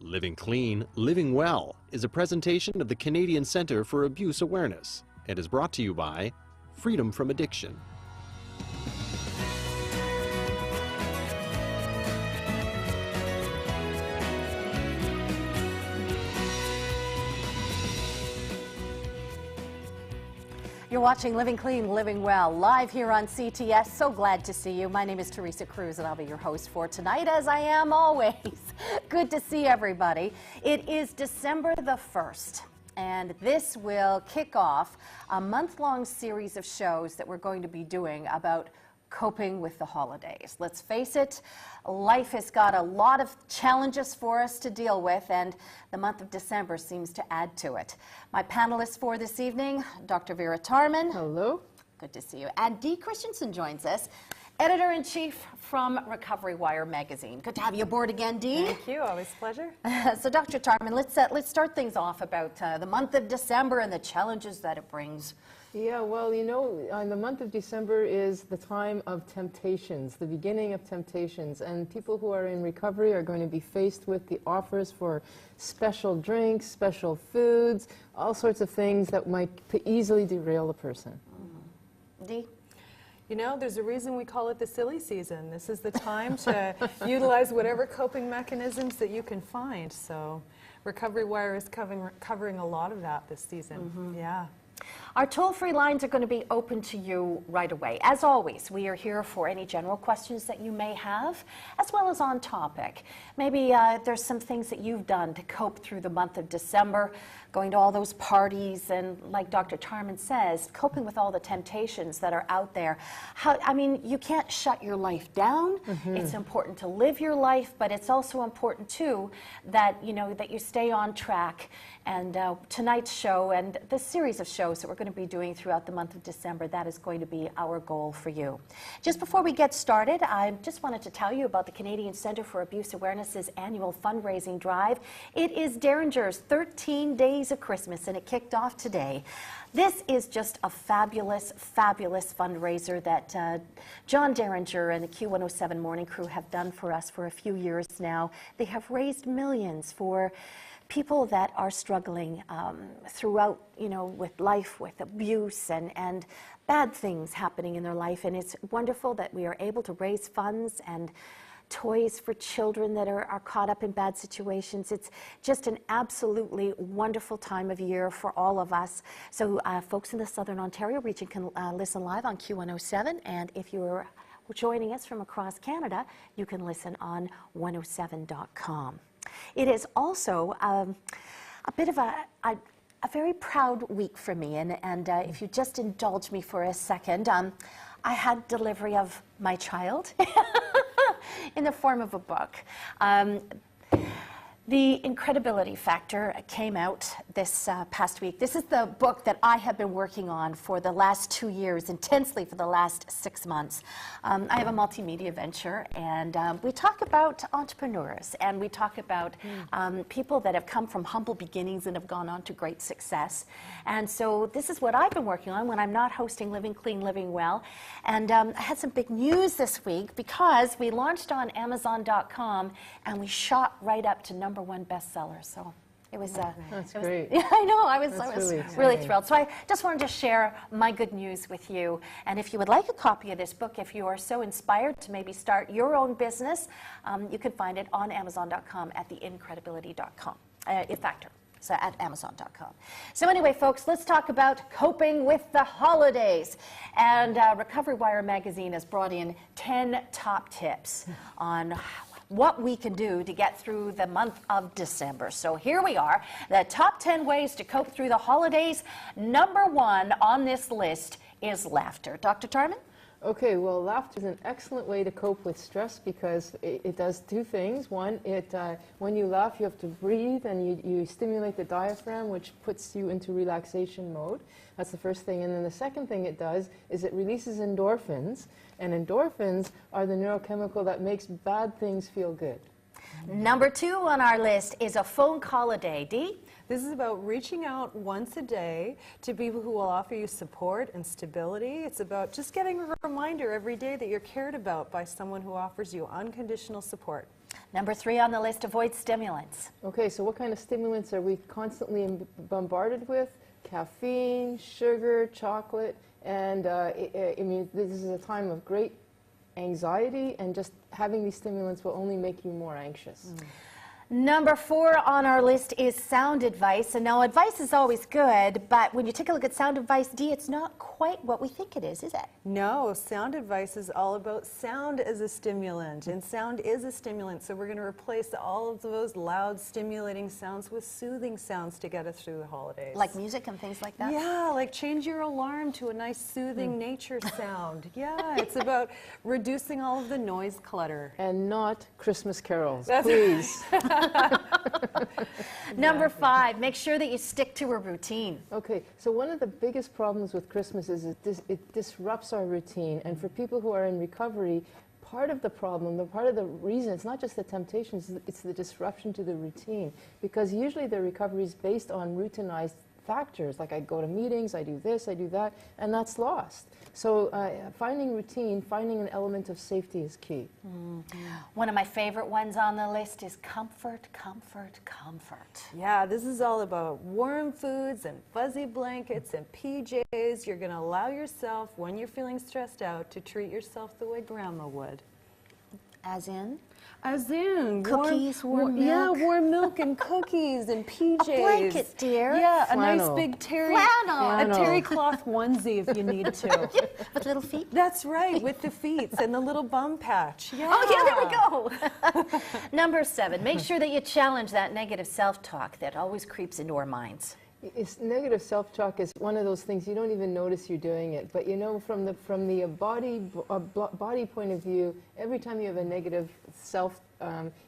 Living Clean, Living Well is a presentation of the Canadian Centre for Abuse Awareness and is brought to you by Freedom from Addiction. You're watching Living Clean, Living Well, live here on CTS. So glad to see you. My name is Teresa Cruz, and I'll be your host for tonight, as I am always. Good to see everybody. It is December the 1st, and this will kick off a month-long series of shows that we're going to be doing about coping with the holidays. Let's face it, life has got a lot of challenges for us to deal with, and the month of December seems to add to it. My panelists for this evening, Dr. Vera Tarman. Hello. Good to see you. And Dee Christensen joins us, Editor-in-Chief from Recovery Wire magazine. Good to have you aboard again, Dee. Thank you. Always a pleasure. So, Dr. Tarman, let's start things off about the month of December and the challenges that it brings. Yeah, well, you know, the month of December is the time of temptations, the beginning of temptations, and people who are in recovery are going to be faced with the offers for special drinks, special foods, all sorts of things that might easily derail a person. Dee? You know, there's a reason we call it the silly season. This is the time to utilize whatever coping mechanisms that you can find. So Recovery Wire is covering a lot of that this season. Yeah. Our toll-free lines are going to be open to you right away. As always, we are here for any general questions that you may have, as well as on topic. Maybe there's some things that you've done to cope through the month of December, going to all those parties, and like Dr. Tarman says, coping with all the temptations that are out there. I mean, you can't shut your life down. It's important to live your life, but it's also important, too, that, you know, that you stay on track. And tonight's show and the series of shows that we're going to be doing throughout the month of December, that is going to be our goal for you. Just before we get started, I just wanted to tell you about the Canadian Centre for Abuse Awareness's annual fundraising drive. It is Derringer's 13 Days of Christmas, and it kicked off today. This is just a fabulous, fabulous fundraiser that John Derringer and the Q107 Morning Crew have done for us for a few years now. They have raised millions for people that are struggling throughout, you know, with life, with abuse and bad things happening in their life. And it's wonderful that we are able to raise funds and toys for children that are caught up in bad situations. It's just an absolutely wonderful time of year for all of us. So folks in the Southern Ontario region can listen live on Q107. And if you're joining us from across Canada, you can listen on 107.com. It is also a bit of a very proud week for me, and if you just indulge me for a second, I had delivery of my child in the form of a book. The Incredibility Factor came out this past week. This is the book that I have been working on for the last 2 years, intensely for the last 6 months. I have a multimedia venture, and we talk about entrepreneurs, and we talk about people that have come from humble beginnings and have gone on to great success. And so this is what I've been working on when I'm not hosting Living Clean, Living Well. And I had some big news this week because we launched on Amazon.com, and we shot right up to #1 bestseller. So it was That's great. Yeah, I know. I was really exciting. thrilled. So I just wanted to share my good news with you. And if you would like a copy of this book, if you are so inspired to maybe start your own business, you can find it on Amazon.com at theincredibility.com factor. So at Amazon.com. So anyway, folks, let's talk about coping with the holidays. And Recovery Wire magazine has brought in 10 top tips on what we can do to get through the month of December. So here we are, the top 10 ways to cope through the holidays. #1 on this list is laughter. Dr. Tarman? Okay, well, laughter is an excellent way to cope with stress because it does two things. One, when you laugh, you have to breathe and you stimulate the diaphragm, which puts you into relaxation mode. That's the first thing. And then the second thing it does is it releases endorphins, and endorphins are the neurochemical that makes bad things feel good. #2 on our list is a phone call a day. Dee? This is about reaching out once a day to people who will offer you support and stability. It's about just getting a reminder every day that you're cared about by someone who offers you unconditional support. Number 3 on the list, avoid stimulants. Okay, so what kind of stimulants are we constantly bombarded with? Caffeine, sugar, chocolate, and I mean, this is a time of great anxiety, and just having these stimulants will only make you more anxious. Number 4 on our list is sound advice. And now advice is always good, but when you take a look at sound advice, Dee, it's not quite what we think it is it? No, sound advice is all about sound as a stimulant, and sound is a stimulant, so we're going to replace all of those loud, stimulating sounds with soothing sounds to get us through the holidays. Like music and things like that? Yeah, like change your alarm to a nice, soothing nature sound. Yeah, it's about reducing all of the noise clutter. And not Christmas carols, please. Number 5, make sure that you stick to a routine. Okay, so one of the biggest problems with Christmas is it disrupts our routine. And for people who are in recovery, part of the problem, part of the reason, it's not just the temptations, it's the disruption to the routine. Because usually the recovery is based on routinized factors, like I go to meetings, I do this, I do that, and that's lost. So finding routine, finding an element of safety is key. One of my favorite ones on the list is comfort, comfort, comfort. Yeah, this is all about warm foods and fuzzy blankets and PJs. You're going to allow yourself, when you're feeling stressed out, to treat yourself the way Grandma would. As in? As in Cookies, warm milk. Yeah, warm milk and cookies and PJs. A blanket, dear. Yeah, Flannel. a nice big terry cloth onesie if you need to. With little feet? That's right, with the feet and the little bum patch. Yeah. Oh, yeah, there we go. Number 7, make sure that you challenge that negative self-talk that always creeps into our minds. Negative self-talk is one of those things you don't even notice you're doing it. But you know, from the body point of view, every time you have a negative self,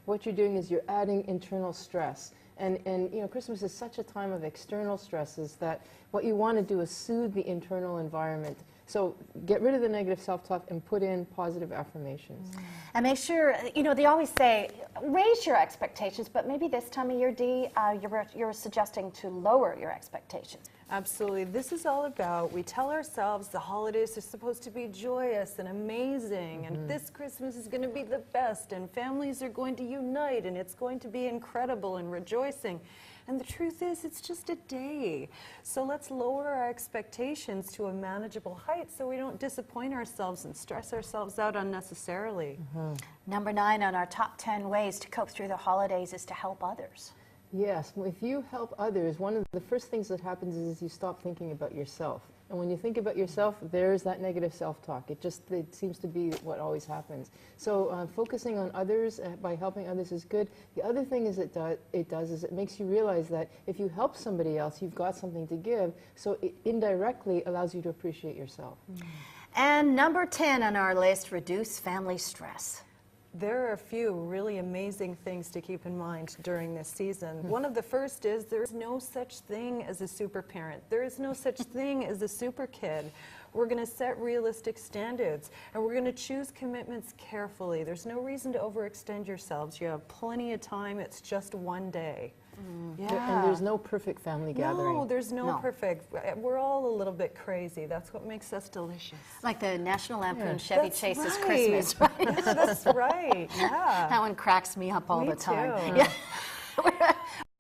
what you're doing is you're adding internal stress. And you know, Christmas is such a time of external stresses that what you want to do is soothe the internal environment. So get rid of the negative self-talk and put in positive affirmations. And make sure, you know, they always say, raise your expectations, but maybe this time of year, Dee, you're suggesting to lower your expectations. Absolutely. This is all about, we tell ourselves the holidays are supposed to be joyous and amazing, and this Christmas is going to be the best, and families are going to unite, and it's going to be incredible and rejoicing. And the truth is, it's just a day. So let's lower our expectations to a manageable height so we don't disappoint ourselves and stress ourselves out unnecessarily. Number 9 on our top 10 ways to cope through the holidays is to help others. Yes, well, if you help others, one of the first things that happens is you stop thinking about yourself. And when you think about yourself, there's that negative self-talk. It seems to be what always happens. So focusing on others by helping others is good. The other thing is it makes you realize that if you help somebody else, you've got something to give. So it indirectly allows you to appreciate yourself. And number 10 on our list, reduce family stress. There are a few really amazing things to keep in mind during this season. One of the first is there is no such thing as a super parent. There is no such thing as a super kid. We're going to set realistic standards, and we're going to choose commitments carefully. There's no reason to overextend yourselves. You have plenty of time. It's just one day. Yeah. And there's no perfect family gathering. No, there's no perfect. We're all a little bit crazy. That's what makes us delicious. Like the National Lampoon Chevy That's Chase's right. Christmas, right? Yeah, that's right. Yeah. That one cracks me up all Me the time. too. Yeah.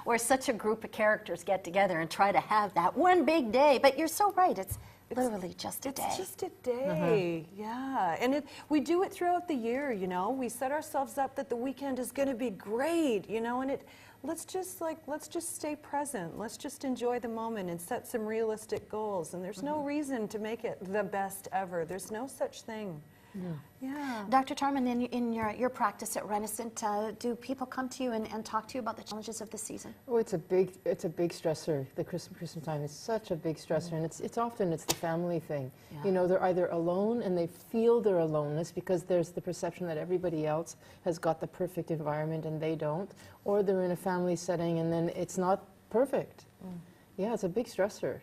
Where such a group of characters get together and try to have that one big day. But you're so right. It's literally just a day. It's just a day, yeah. And we do it throughout the year, you know. We set ourselves up that the weekend is going to be great, you know, and let's just stay present. Let's just enjoy the moment and set some realistic goals. And there's no reason to make it the best ever. There's no such thing. Yeah. Dr. Tarman, in your practice at Renascent, do people come to you and talk to you about the challenges of the season? Oh, it's a big stressor. The Christmas time is such a big stressor, and it's often the family thing. Yeah. You know, they're either alone and they feel their aloneness because there's the perception that everybody else has got the perfect environment and they don't, or they're in a family setting and then it's not perfect. Yeah, it's a big stressor.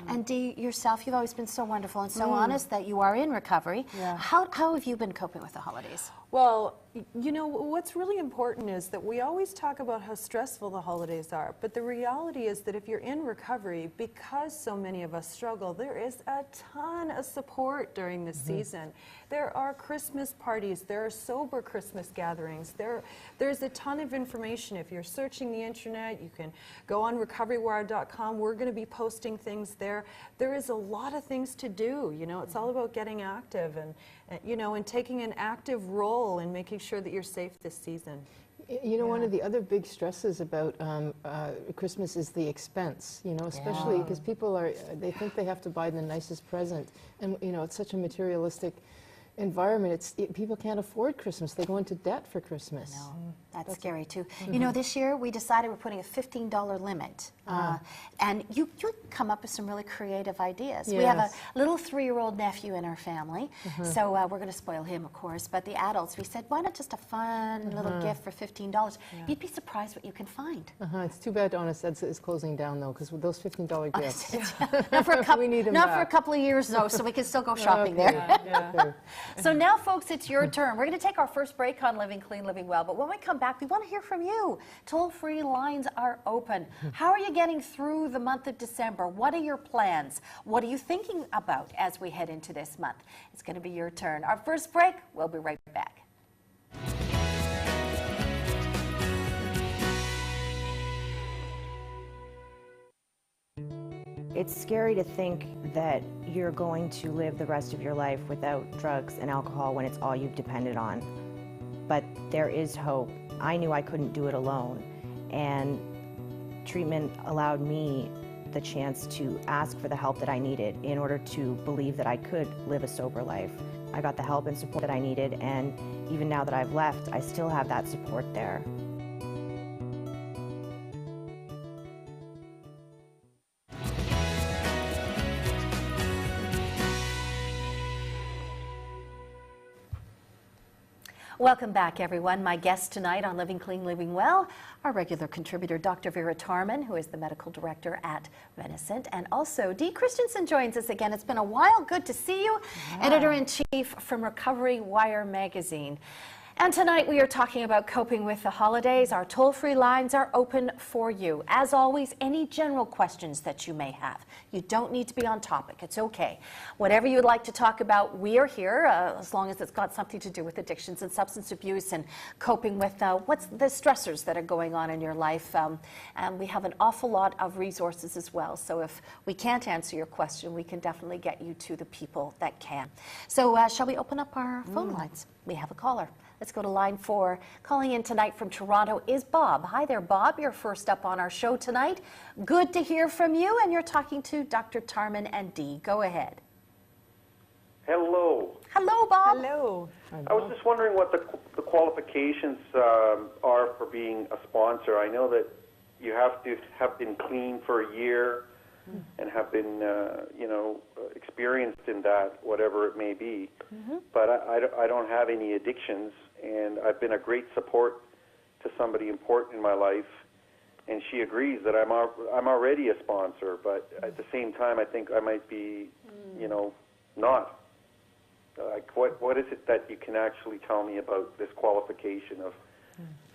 And Dee, yourself, you've always been so wonderful and so honest that you are in recovery. Yeah. How have you been coping with the holidays? Well, You know, what's really important is that we always talk about how stressful the holidays are, but the reality is that if you're in recovery, because so many of us struggle, there is a ton of support during this season. There are Christmas parties, there are sober Christmas gatherings, there's a ton of information. If you're searching the internet, you can go on recoverywire.com. We're going to be posting things there. There is a lot of things to do. You know, it's all about getting active and you know, and taking an active role in making sure that you're safe this season. You know, one of the other big stresses about Christmas is the expense, you know, especially because people they think they have to buy the nicest present. And, you know, it's such a materialistic environment. People can't afford Christmas. They go into debt for Christmas. No, that's scary too. You know, this year we decided we're putting a $15 limit. And you come up with some really creative ideas. Yes. We have a little 3-year-old nephew in our family, so we're going to spoil him, of course. But the adults, we said, why not just a fun little gift for $15? You'd be surprised what you can find. It's too bad Honest Ed's is closing down, though, because with those $15 gifts, Not for a couple, we need 'em not for a back. couple of years, though, so we can still go shopping there. So now, folks, it's your turn. We're going to take our first break on Living Clean, Living Well. But when we come back, we want to hear from you. Toll-free lines are open. How are you getting through the month of December? What are your plans? What are you thinking about as we head into this month? It's going to be your turn. Our first break, we'll be right back. It's scary to think that you're going to live the rest of your life without drugs and alcohol when it's all you've depended on. But there is hope. I knew I couldn't do it alone, and treatment allowed me the chance to ask for the help that I needed in order to believe that I could live a sober life. I got the help and support that I needed, and even now that I've left, I still have that support there. Welcome back, everyone. My guest tonight on Living Clean, Living Well, our regular contributor, Dr. Vera Tarman, who is the medical director at Renascent, and also Dee Christensen joins us again. It's been a while. Good to see you. Editor-in-Chief from Recovery Wire magazine. And tonight we are talking about coping with the holidays. Our toll-free lines are open for you. As always, any general questions that you may have. You don't need to be on topic. It's okay. Whatever you'd like to talk about, we are here, as long as it's got something to do with addictions and substance abuse and coping with what's the stressors that are going on in your life. And we have an awful lot of resources as well. So if we can't answer your question, we can definitely get you to the people that can. So shall we open up our phone lines? We have a caller. Let's go to line 4. Calling in tonight from Toronto is Bob. Hi there, Bob. You're first up on our show tonight. Good to hear from you, and you're talking to Dr. Tarman and Dee. Go ahead. Hello. Hello, Bob. Hello. I was just wondering what the qualifications are for being a sponsor. I know that you have to have been clean for a year and have been, experienced in that, whatever it may be. But I don't have any addictions, and I've been a great support to somebody important in my life, and she agrees that I'm already a sponsor, but at the same time, I think I might be, not. Like, what is it that you can actually tell me about this qualification of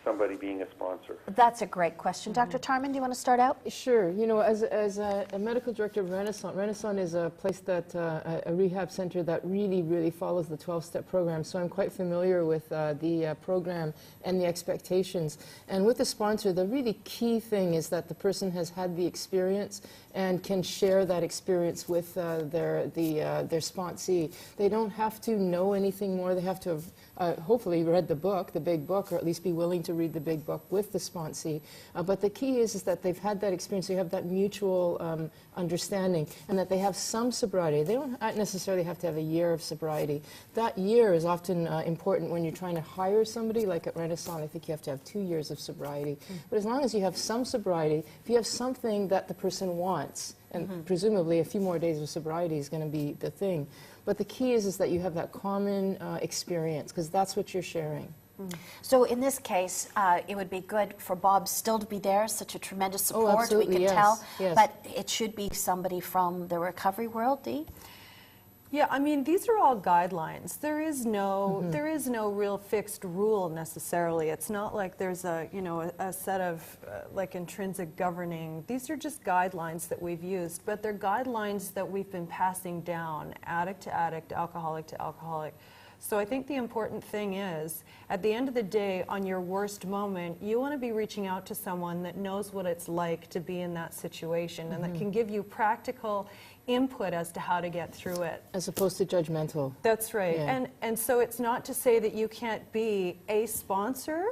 somebody being a sponsor? That's a great question. Dr. Tarman, do you want to start out? Sure. You know, as a medical director of Renascent is a place that, a rehab center that really follows the 12-step program. So I'm quite familiar with the program and the expectations. And with the sponsor, the really key thing is that the person has had the experience and can share that experience with their sponsee. They don't have to know anything more. They have to have hopefully read the book, the big book, or at least be willing to read the big book with the sponsee. But the key is that they've had that experience, they have that mutual understanding, and that they have some sobriety. They don't necessarily have to have a year of sobriety. That year is often important when you're trying to hire somebody, like at Renascent. I think you have to have 2 years of sobriety. But as long as you have some sobriety, if you have something that the person wants, and presumably a few more days of sobriety is going to be the thing. But the key is that you have that common experience, because that's what you're sharing. So in this case, it would be good for Bob still to be there, such a tremendous support, absolutely, we can yes, tell. yes. But it should be somebody from the recovery world, Dee? Yeah, I mean, these are all guidelines. There is no real fixed rule necessarily. It's not like there's a, you know, a set of like intrinsic governing. These are just guidelines that we've used, but they're guidelines that we've been passing down, addict to addict, alcoholic to alcoholic. So I think the important thing is, at the end of the day, on your worst moment, you want to be reaching out to someone that knows what it's like to be in that situation and that can give you practical input as to how to get through it. As opposed to judgmental. That's right. Yeah. And so it's not to say that you can't be a sponsor,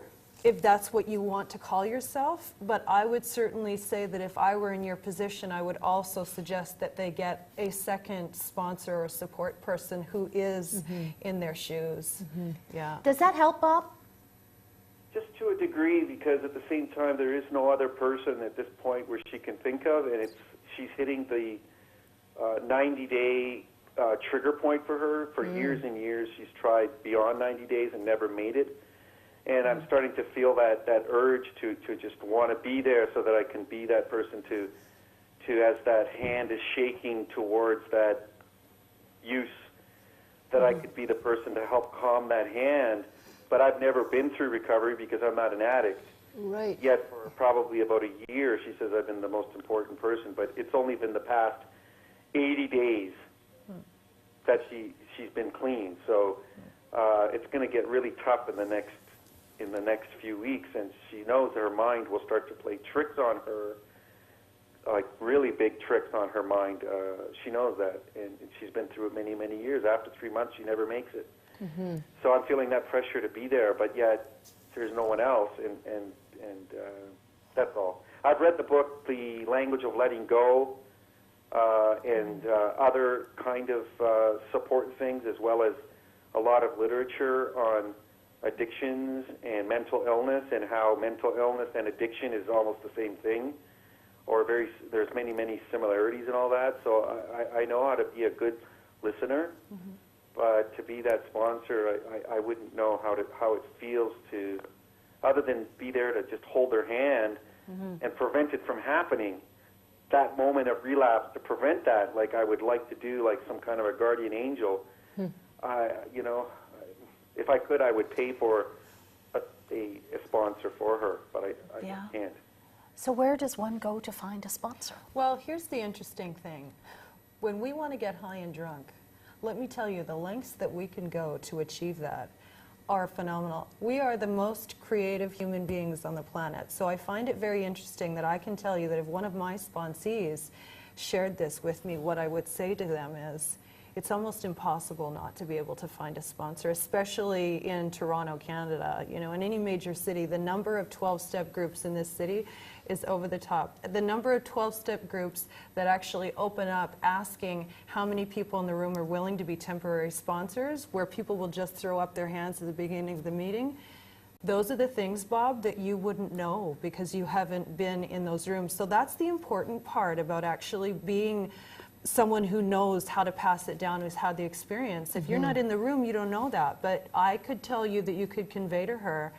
if that's what you want to call yourself, but I would certainly say that if I were in your position, I would also suggest that they get a second sponsor or support person who is in their shoes. Yeah. Does that help, Bob? Just to a degree, because at the same time, there is no other person at this point where she can think of, and she's hitting the 90-day trigger point for her. For years and years, she's tried beyond 90 days and never made it. And I'm starting to feel that urge to just want to be there so that I can be that person to as that hand is shaking towards that use, that I could be the person to help calm that hand. But I've never been through recovery because I'm not an addict. Right. Yet for probably about a year, she says I've been the most important person. But it's only been the past 80 days that she's been clean. So it's going to get really tough in the next few weeks, and she knows her mind will start to play tricks on her, like really big tricks on her mind. She knows that, and she's been through it many, many years. After 3 months, she never makes it. So I'm feeling that pressure to be there, but yet there's no one else, and that's all. I've read the book, The Language of Letting Go, and other kind of support things, as well as a lot of literature on addictions and mental illness, and how mental illness and addiction is almost the same thing, or there's many, many similarities and all that. So I know how to be a good listener, but to be that sponsor, I wouldn't know how it feels to, other than be there to just hold their hand and prevent it from happening. That moment of relapse, to prevent that, like I would like to do, like some kind of a guardian angel. You know, if I could, I would pay for a sponsor for her, but I can't. So where does one go to find a sponsor? Well, here's the interesting thing. When we want to get high and drunk, let me tell you, the lengths that we can go to achieve that are phenomenal. We are the most creative human beings on the planet. So I find it very interesting that I can tell you that if one of my sponsees shared this with me, what I would say to them is, it's almost impossible not to be able to find a sponsor, especially in Toronto, Canada. You know, in any major city, the number of 12-step groups in this city is over the top. The number of 12-step groups that actually open up asking how many people in the room are willing to be temporary sponsors, where people will just throw up their hands at the beginning of the meeting, those are the things, Bob, that you wouldn't know because you haven't been in those rooms. So that's the important part about actually being someone who knows how to pass it down, who's had the experience. If you're not in the room, you don't know that. But I could tell you that you could convey to her,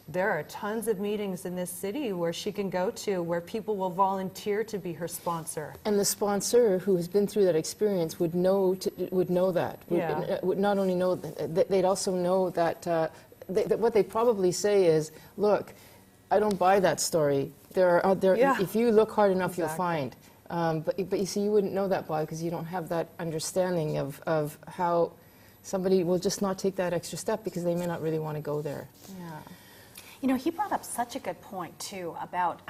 there are tons of meetings in this city where she can go to where people will volunteer to be her sponsor. And the sponsor who has been through that experience would know that. Would not only know that, they'd also know that, what they probably say is, look, I don't buy that story. If you look hard enough, you'll find. But you see, you wouldn't know that, Bob, because you don't have that understanding of how somebody will just not take that extra step because they may not really want to go there. Yeah. You know, he brought up such a good point, too, about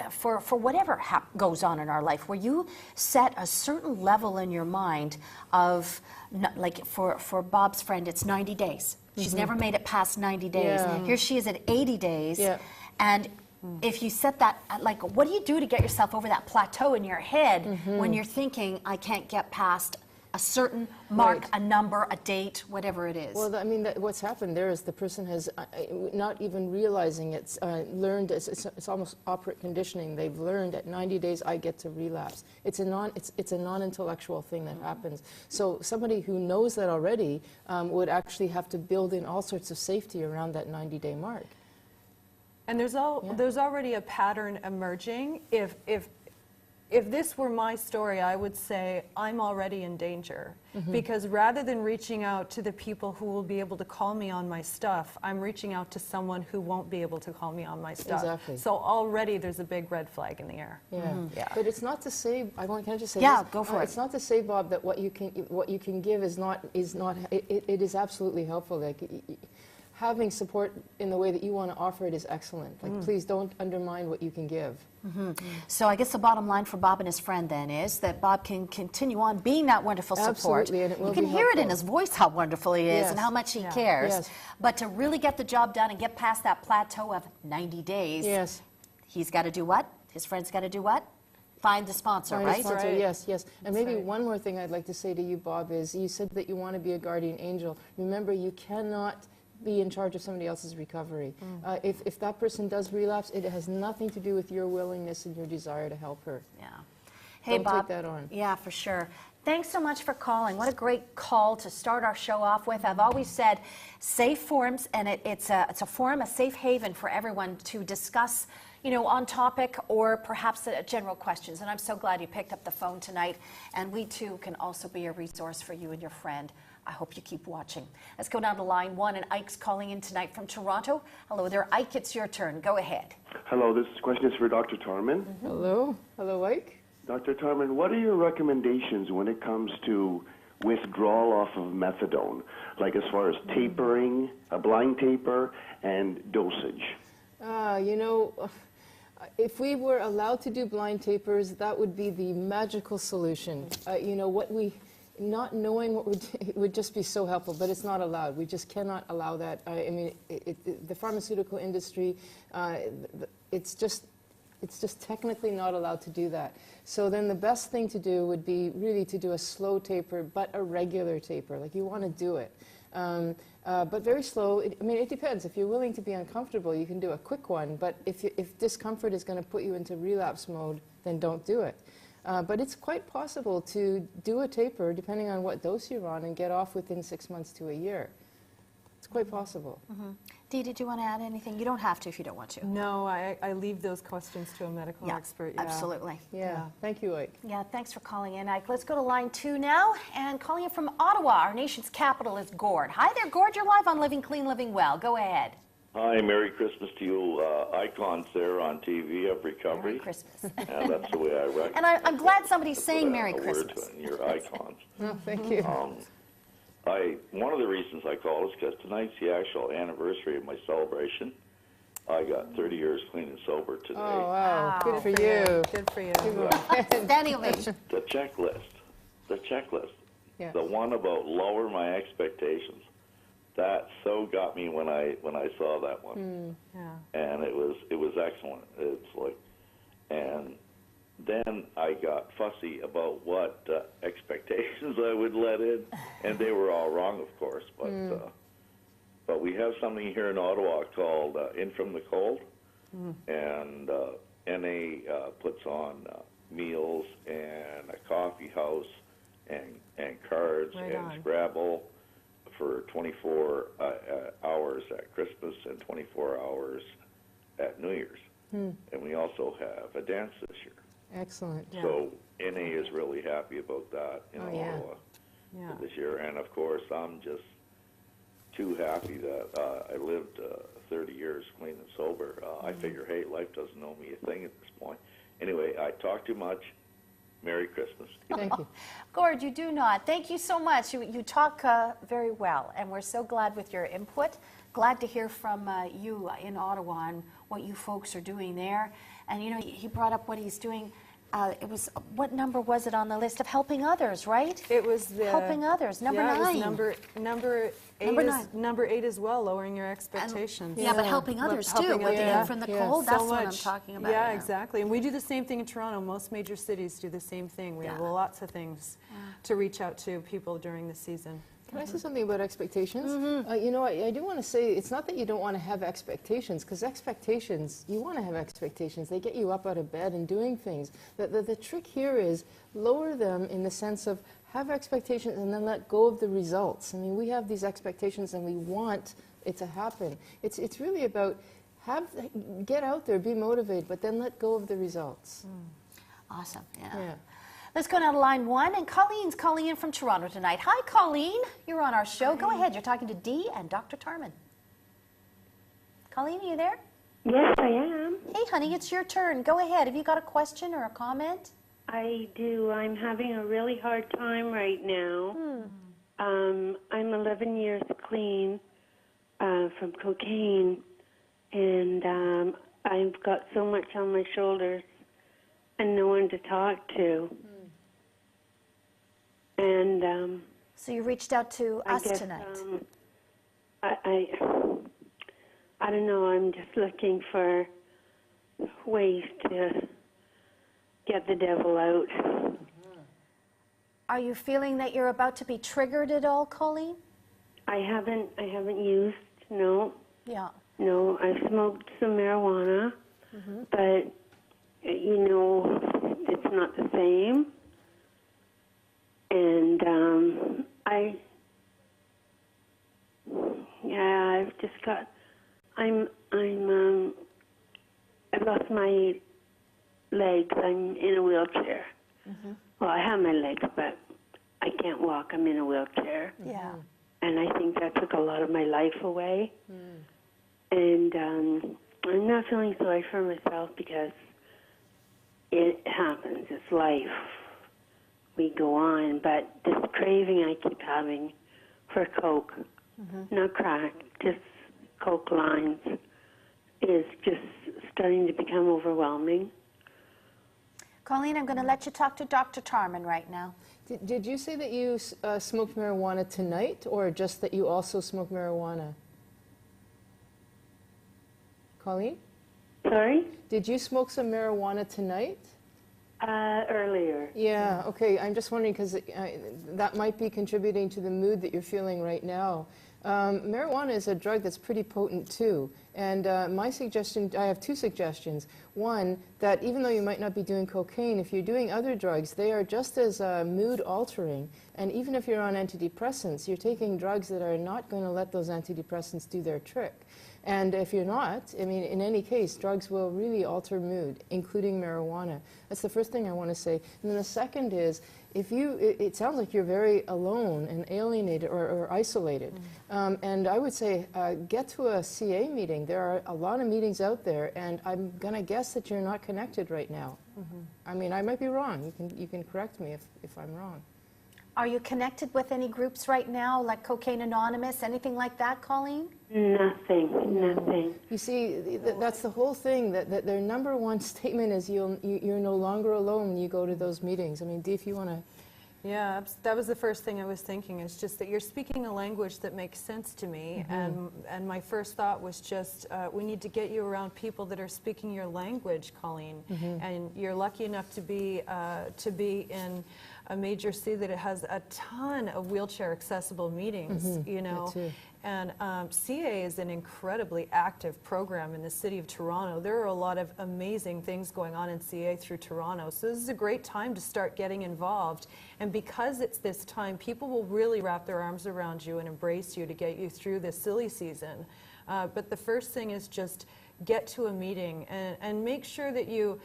for whatever goes on in our life, where you set a certain level in your mind of, like for Bob's friend, it's 90 days. She's never made it past 90 days. Yeah. Here she is at 80 days. And if you set that, like, what do you do to get yourself over that plateau in your head when you're thinking, I can't get past a certain mark, a number, a date, whatever it is? Well, I mean, what's happened there is the person has, not even realizing it's learned, it's almost operant conditioning. They've learned at 90 days, I get to relapse. It's a non-intellectual thing that happens. So somebody who knows that already would actually have to build in all sorts of safety around that 90-day mark. And there's already a pattern emerging. If if this were my story, I would say I'm already in danger. Because rather than reaching out to the people who will be able to call me on my stuff, I'm reaching out to someone who won't be able to call me on my stuff. Exactly. So already there's a big red flag in the air. Yeah. Yeah. But it's not to say, can I just say Yeah, this? go for it. It's not to say, Bob, that what you can give is not, it is absolutely helpful. Like, having support in the way that you want to offer it is excellent. Like, please don't undermine what you can give. So I guess the bottom line for Bob and his friend then is that Bob can continue on being that wonderful support. Absolutely, and it will you can be hear it in helpful. his voice how wonderful he is Yes. and how much he Yeah. cares. Yes. But to really get the job done and get past that plateau of 90 days, Yes. he's got to do what? His friend's got to do what? Find the sponsor, Find a right? sponsor, Right. yes, yes. And maybe right. one more thing I'd like to say to you, Bob, is you said that you want to be a guardian angel. Remember, you cannot be in charge of somebody else's recovery. If that person does relapse, it has nothing to do with your willingness and your desire to help her. Yeah. Hey, Don't Bob. take that on. Yeah, for sure. Thanks so much for calling. What a great call to start our show off with. I've always said safe forums, and it's a forum, a safe haven for everyone to discuss, on topic or perhaps general questions. And I'm so glad you picked up the phone tonight. And we too can also be a resource for you and your friend. I hope you keep watching. Let's go down to line 1, and Ike's calling in tonight from Toronto. Hello there, Ike. It's your turn. Go ahead. Hello, this question is for Dr. Tarman. Hello? Hello, Ike? Dr. Tarman, what are your recommendations when it comes to withdrawal off of methadone, like as far as tapering, a blind taper, and dosage? If we were allowed to do blind tapers, that would be the magical solution. Not knowing what it would just be so helpful, but it's not allowed. We just cannot allow that. The pharmaceutical industry, it's just technically not allowed to do that. So then the best thing to do would be really to do a slow taper, but a regular taper. Like, you want to do it. But very slow. It depends. If you're willing to be uncomfortable, you can do a quick one. But if discomfort is going to put you into relapse mode, then don't do it. But it's quite possible to do a taper, depending on what dose you're on, and get off within 6 months to a year. It's quite possible. Dee, did you want to add anything? You don't have to if you don't want to. No, I leave those questions to a medical expert. Yeah. Absolutely. Yeah. Thank you, Ike. Yeah, thanks for calling in, Ike. Let's go to line 2 now. And calling in from Ottawa, our nation's capital, is Gord. Hi there, Gord. You're live on Living Clean, Living Well. Go ahead. Hi, Merry Christmas to you. Icons there on TV of recovery. Merry Christmas. Yeah, that's the way I recognize. And I'm glad somebody's saying Merry a word Christmas. to it in your icons. Oh, thank you. One of the reasons I called is because tonight's the actual anniversary of my celebration. I got 30 years clean and sober today. Oh, wow. Good for you. Good for you. Standing ovation. The checklist, Yeah. the one about lower my expectations. That so got me when I saw that one, Yeah. and it was excellent. It's like, and then I got fussy about what expectations I would let in, and they were all wrong, of course. But we have something here in Ottawa called In From the Cold, and NA puts on meals and a coffee house and cards Right and on. Scrabble for 24 hours at Christmas and 24 hours at New Year's. And we also have a dance this year. Excellent. Yeah. So NA is really happy about that in Oh, yeah. Ottawa Yeah. this year. And of course, I'm just too happy that I lived 30 years clean and sober. I figure, hey, life doesn't owe me a thing at this point. Anyway, I talk too much. Merry Christmas. Thank you. Gord, you do not. Thank you so much. You talk very well, and we're so glad with your input. Glad to hear from you in Ottawa and what you folks are doing there. And, he brought up what he's doing. It was, what number was it on the list of helping others, right? It was the Helping others, number 9. It was number 8. Number 9. Number 8 as well, lowering your expectations. Yeah, but helping others Helping too, with the others. In From the Yeah. Cold. So That's what I'm much. talking about. Yeah, exactly. And we do the same thing in Toronto. Most major cities do the same thing. We have Yeah. lots of things to reach out to people during the season. Can I say something about expectations? I do want to say, it's not that you don't want to have expectations, because expectations, you want to have expectations. They get you up out of bed and doing things. The trick here is lower them in the sense of have expectations and then let go of the results. I mean, we have these expectations and we want it to happen. It's really about get out there, be motivated, but then let go of the results. Awesome. Yeah. Yeah. Let's go down to line 1, and Colleen's calling in from Toronto tonight. Hi, Colleen. You're on our show. Go ahead. You're talking to Dee and Dr. Tarman. Colleen, are you there? Yes, I am. Hey, honey, it's your turn. Go ahead. Have you got a question or a comment? I do. I'm having a really hard time right now. I'm 11 years clean from cocaine, and I've got so much on my shoulders and no one to talk to. And So you reached out to us tonight. I don't know. I'm just looking for ways to get the devil out. Are you feeling that you're about to be triggered at all, Colleen? I haven't used, no. Yeah. No, I've smoked some marijuana, but, you know, it's not the same. And I've just got, I've lost my legs. I'm in a wheelchair. Well, I have my legs, but I can't walk. I'm in a wheelchair. Yeah. And I think that took a lot of my life away. And I'm not feeling sorry for myself because it happens. It's life. We go on. But this craving I keep having for Coke, not crack, just Coke lines, is just starting to become overwhelming. Colleen, I'm going to let you talk to Dr. Tarman right now. Did you say that you smoked marijuana tonight, or just that you also smoke marijuana? Colleen? Sorry? Did you smoke some marijuana tonight? Earlier. Yeah, okay. I'm just wondering because that might be contributing to the mood that you're feeling right now. Marijuana is a drug that's pretty potent too. And my suggestion, I have two suggestions. One, that even though you might not be doing cocaine, if you're doing other drugs, they are just as mood altering. And even if you're on antidepressants, you're taking drugs that are not going to let those antidepressants do their trick. And if you're not, I mean, in any case, drugs will really alter mood, including marijuana. That's the first thing I want to say. And then the second is, if you, it sounds like you're very alone and alienated or isolated. And I would say get to a CA meeting. There are a lot of meetings out there, and I'm going to guess that you're not connected right now. I mean, I might be wrong. You can correct me if I'm wrong. Are you connected with any groups right now, like Cocaine Anonymous, anything like that, Colleen? Nothing. You see, that's the whole thing, that their number one statement is you're no longer alone when you go to those meetings. I mean, Dee, if you want to... Yeah, that was the first thing I was thinking. It's just that you're speaking a language that makes sense to me, and my first thought was just we need to get you around people that are speaking your language, Colleen. And you're lucky enough to be in a major city that it has a ton of wheelchair accessible meetings. You know. And CA is an incredibly active program in the city of Toronto. There are a lot of amazing things going on in CA through Toronto. So this is a great time to start getting involved. And because it's this time, people will really wrap their arms around you and embrace you to get you through this silly season. But the first thing is just get to a meeting and make sure that you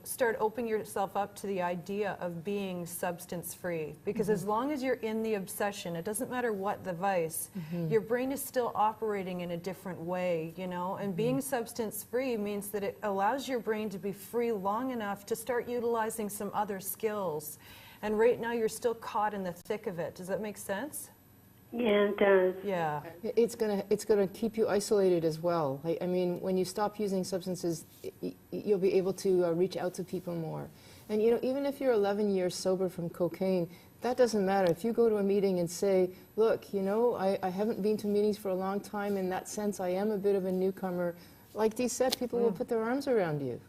start opening yourself up to the idea of being substance free, because as long as you're in the obsession, it doesn't matter what the vice, your brain is still operating in a different way, and being substance free means that it allows your brain to be free long enough to start utilizing some other skills. And right now you're still caught in the thick of it. Does that make sense? Yeah, it does. Yeah. It's gonna keep you isolated as well. I mean, when you stop using substances, you'll be able to reach out to people more. And even if you're 11 years sober from cocaine, that doesn't matter. If you go to a meeting and say, look, I haven't been to meetings for a long time. In that sense, I am a bit of a newcomer. Like Dee said, people will put their arms around you.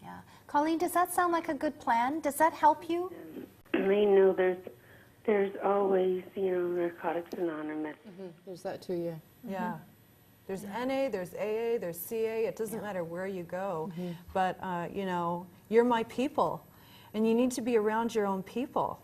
Yeah. Colleen, does that sound like a good plan? Does that help you? I know there's always, Narcotics Anonymous. There's that too, yeah. Yeah. There's NA, there's AA, there's CA. It doesn't matter where you go. But, you're my people. And you need to be around your own people.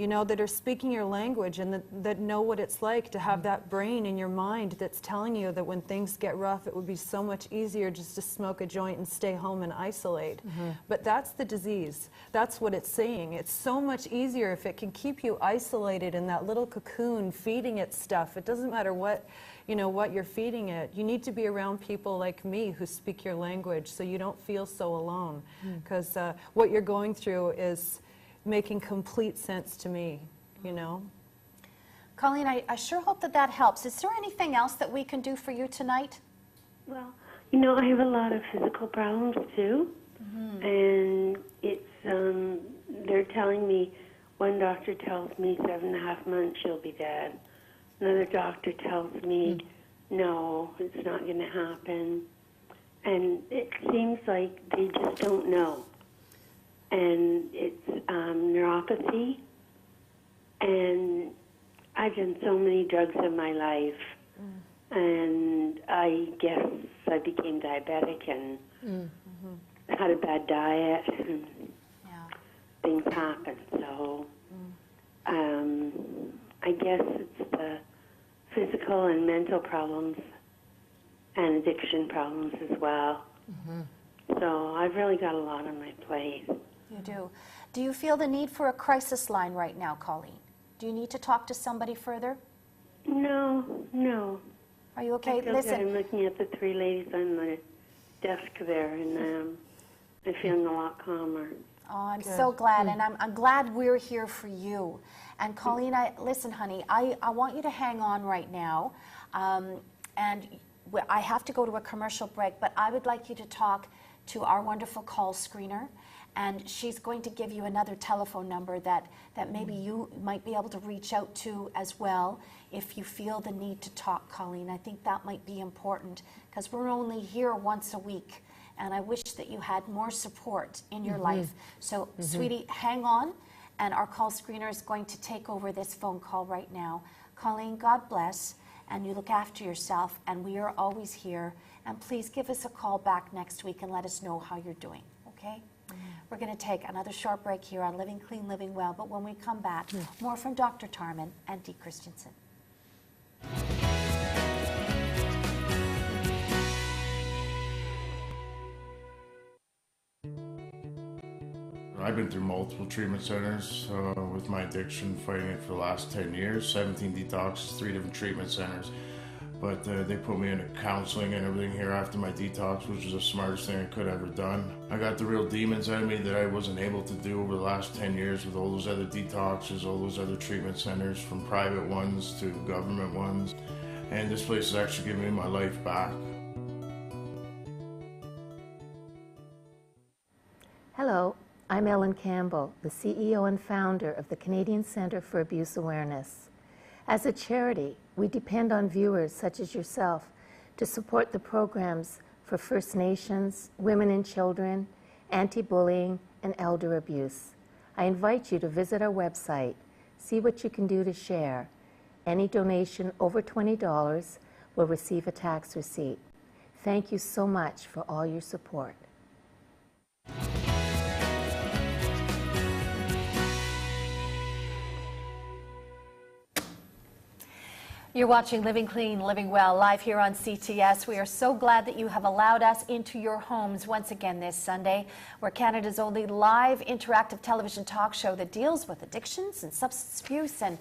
you know, that are speaking your language and that know what it's like to have that brain in your mind that's telling you that when things get rough, it would be so much easier just to smoke a joint and stay home and isolate. But that's the disease. That's what it's saying. It's so much easier if it can keep you isolated in that little cocoon, feeding it stuff. It doesn't matter what, you know, what you're feeding it. You need to be around people like me who speak your language so you don't feel so alone. Because what you're going through is making complete sense to me, you know. Colleen, I sure hope that that helps. Is there anything else that we can do for you tonight? Well, you know, I have a lot of physical problems too, and it's they're telling me, one doctor tells me 7.5 months she'll be dead. Another doctor tells me, no, it's not going to happen. And it seems like they just don't know. And it's neuropathy, and I've done so many drugs in my life, and I guess I became diabetic and had a bad diet, and things happen. So I guess it's the physical and mental problems and addiction problems as well. So I've really got a lot on my plate. You do. Do you feel the need for a crisis line right now, Colleen? Do you need to talk to somebody further? No, no. Are you okay? I feel good. I'm looking at the 3 ladies on the desk there, and I'm feeling a lot calmer. Oh, I'm so glad, and I'm glad we're here for you. And Colleen, listen, honey, I want you to hang on right now, and I have to go to a commercial break, but I would like you to talk to our wonderful call screener, and she's going to give you another telephone number that maybe you might be able to reach out to as well if you feel the need to talk, Colleen. I think that might be important because we're only here once a week, and I wish that you had more support in your life. So, sweetie, hang on, and our call screener is going to take over this phone call right now. Colleen, God bless, and you look after yourself, and we are always here. And please give us a call back next week and let us know how you're doing, okay? We're going to take another short break here on Living Clean, Living Well, but when we come back, more from Dr. Tarman and Dee Christensen. I've been through multiple treatment centers with my addiction, fighting it for the last 10 years, 17 detoxes, 3 different treatment centers. But they put me into counseling and everything here after my detox, which was the smartest thing I could have ever done. I got the real demons out of me that I wasn't able to do over the last 10 years with all those other detoxes, all those other treatment centers, from private ones to government ones. And this place has actually given me my life back. Hello, I'm Ellen Campbell, the CEO and founder of the Canadian Centre for Abuse Awareness. As a charity, we depend on viewers such as yourself to support the programs for First Nations, women and children, anti-bullying, and elder abuse. I invite you to visit our website, see what you can do to share. Any donation over $20 will receive a tax receipt. Thank you so much for all your support. You're watching Living Clean, Living Well, live here on CTS. We are so glad that you have allowed us into your homes once again this Sunday. We're Canada's only live interactive television talk show that deals with addictions and substance abuse and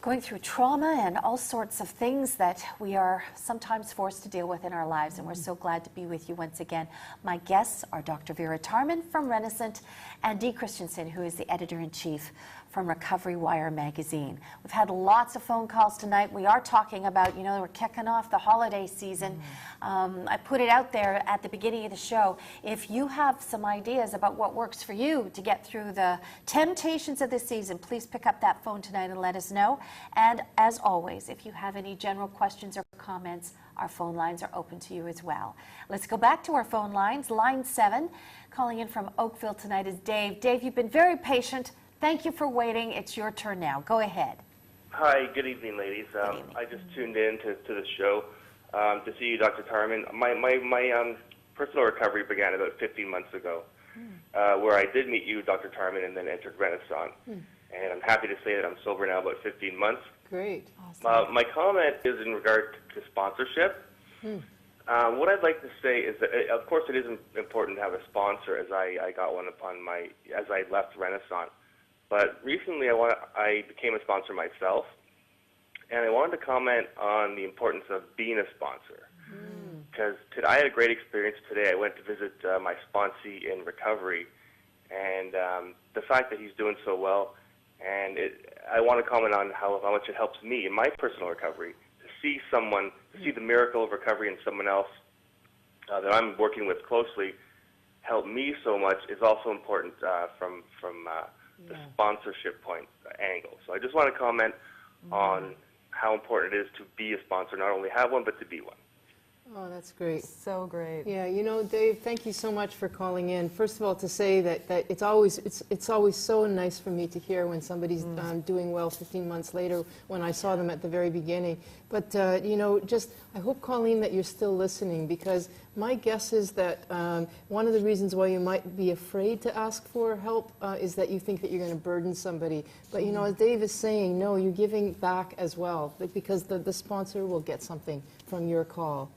going through trauma and all sorts of things that we are sometimes forced to deal with in our lives. And we're so glad to be with you once again. My guests are Dr. Vera Tarman from Renaissance and Dee Christensen, who is the editor-in-chief from Recovery Wire magazine. We've had lots of phone calls tonight. We are talking about, you know, we're kicking off the holiday season. I put it out there at the beginning of the show. If you have some ideas about what works for you to get through the temptations of this season, please pick up that phone tonight and let us know. And as always, if you have any general questions or comments, our phone lines are open to you as well. Let's go back to our phone lines. Line 7, calling in from Oakville tonight is Dave. Dave, you've been very patient. Thank you for waiting. It's your turn now. Go ahead. Hi, good evening, ladies. I just tuned in to the show to see you, Dr. Tarman. My personal recovery began about 15 months ago, where I did meet you, Dr. Tarman, and then entered Renaissance. and I'm happy to say that I'm sober now about 15 months. Great. Awesome. My comment is in regard to sponsorship. What I'd like to say is that, of course, it is important to have a sponsor, as I got one as I left Renaissance. But recently, I became a sponsor myself, and I wanted to comment on the importance of being a sponsor. Because I had a great experience today. I went to visit my sponsee in recovery, and the fact that he's doing so well, and I want to comment on how much it helps me in my personal recovery to see the miracle of recovery in someone else that I'm working with closely help me so much is also important from the sponsorship point angle. So I just want to comment on how important it is to be a sponsor, not only have one, but to be one. Oh, that's great. So great. Yeah, you know, Dave, thank you so much for calling in. First of all, to say that it's always so nice for me to hear when somebody's doing well 15 months later when I saw them at the very beginning. But, you know, I hope, Colleen, that you're still listening, because my guess is that one of the reasons why you might be afraid to ask for help is that you think that you're going to burden somebody. But, you know, as Dave is saying, no, you're giving back as well, because the sponsor will get something from your call.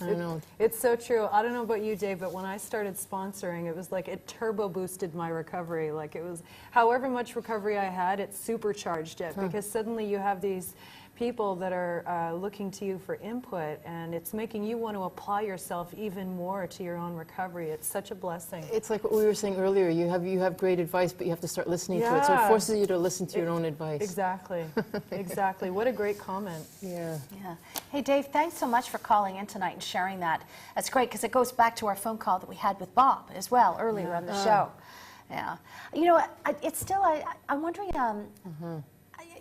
I don't know. It's so true. I don't know about you, Dave, but when I started sponsoring, it was like it turbo boosted my recovery. Like it was, however much recovery I had, it supercharged it, because suddenly you have these people that are looking to you for input, and it's making you want to apply yourself even more to your own recovery. It's such a blessing. It's like what we were saying earlier. You have great advice, but you have to start listening to it. So it forces you to listen to your own advice. Exactly. Exactly. What a great comment. Yeah. Yeah. Hey, Dave, thanks so much for calling in tonight and sharing that. That's great, because it goes back to our phone call that we had with Bob as well earlier on the show. Yeah. You know, it's still, I'm wondering,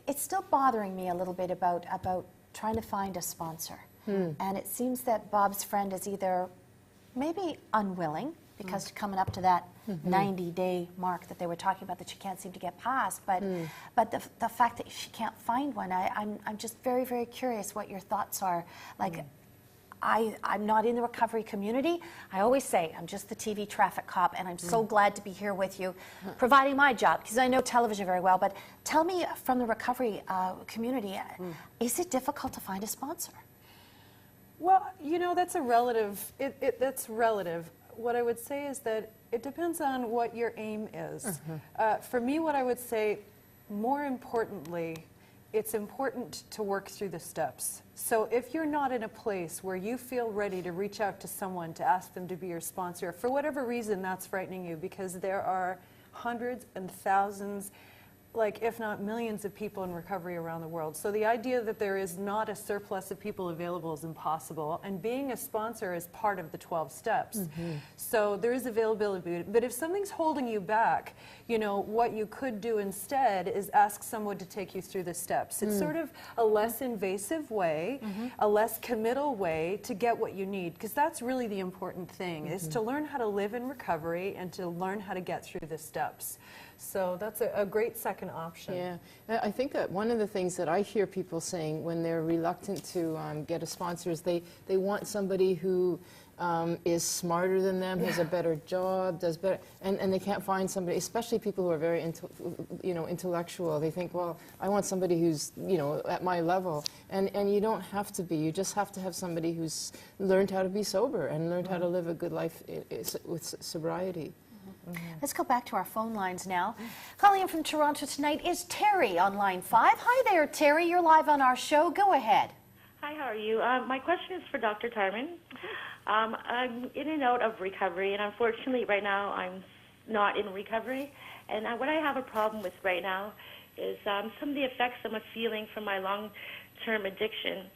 it's still bothering me a little bit about trying to find a sponsor. And it seems that Bob's friend is either maybe unwilling, because coming up to that 90-day mark that they were talking about that she can't seem to get past, but the fact that she can't find one, I'm just very, very curious what your thoughts are. Like, I'm not in the recovery community. I always say I'm just the TV traffic cop, and I'm so glad to be here with you, providing my job, because I know television very well. But tell me, from the recovery community, is it difficult to find a sponsor? Well, you know, that's a relative. That's relative. What I would say is that it depends on what your aim is. For me, what I would say, more importantly, it's important to work through the steps. So if you're not in a place where you feel ready to reach out to someone to ask them to be your sponsor, for whatever reason that's frightening you, because there are hundreds and thousands, like if not millions of people in recovery around the world. So the idea that there is not a surplus of people available is impossible, and being a sponsor is part of the 12 steps. So there is availability, but if something's holding you back, you know, what you could do instead is ask someone to take you through the steps. It's sort of a less invasive way, a less committal way to get what you need, because that's really the important thing, is to learn how to live in recovery and to learn how to get through the steps. So that's a great second option. Yeah, I think that one of the things that I hear people saying when they're reluctant to get a sponsor is they want somebody who is smarter than them, has a better job, does better, and they can't find somebody, especially people who are very intellectual. They think, well, I want somebody who's, you know, at my level, and you don't have to be. You just have to have somebody who's learned how to be sober and learned how to live a good life with sobriety. Let's go back to our phone lines now. Calling in from Toronto tonight is Terry on line 5. Hi there, Terry. You're live on our show. Go ahead. Hi, how are you? My question is for Dr. Tarman. I'm in and out of recovery, and unfortunately right now I'm not in recovery. And what I have a problem with right now is some of the effects I'm feeling from my long-term addiction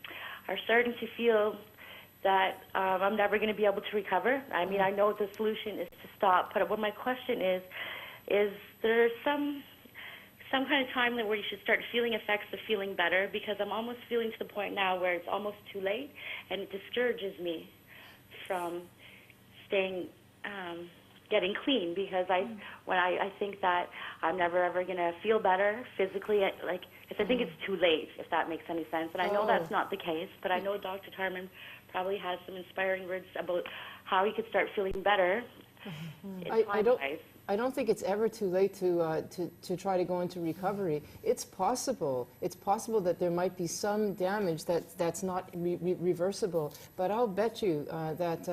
are starting to feel that I'm never going to be able to recover. I mean, I know the solution is to stop, but what my question is there some kind of time where you should start feeling effects of feeling better? Because I'm almost feeling to the point now where it's almost too late, and it discourages me from staying, getting clean, because when I think that I'm never ever going to feel better physically, like, I think it's too late, if that makes any sense. And I know that's not the case, but I know Dr. Tarman probably has some inspiring words about how he could start feeling better. I don't think it's ever too late to try to go into recovery. It's possible. It's possible that there might be some damage that's not reversible. But I'll bet you that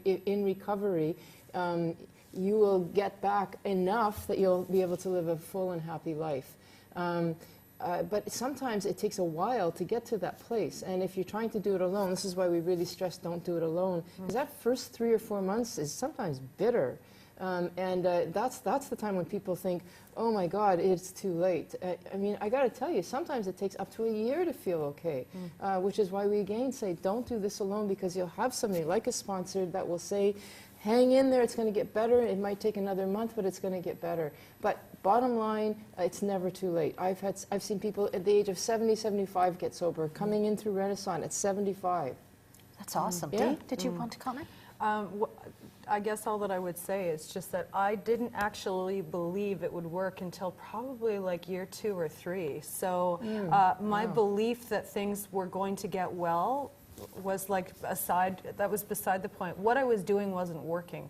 in recovery, you will get back enough that you'll be able to live a full and happy life. But sometimes it takes a while to get to that place. And if you're trying to do it alone, this is why we really stress don't do it alone. Because that first 3 or 4 months is sometimes bitter. That's the time when people think, oh my God, it's too late. I mean, I got to tell you, sometimes it takes up to a year to feel okay, which is why we again say don't do this alone, because you'll have somebody like a sponsor that will say, hang in there, it's going to get better. It might take another month, but it's going to get better. But bottom line, it's never too late. I've seen people at the age of 70, 75 get sober, coming in through Renaissance at 75. That's awesome. Yeah. Dee, did you want to comment? I guess all that I would say is just that I didn't actually believe it would work until probably like year 2 or 3. So my belief that things were going to get well was like that was beside the point. What I was doing wasn't working,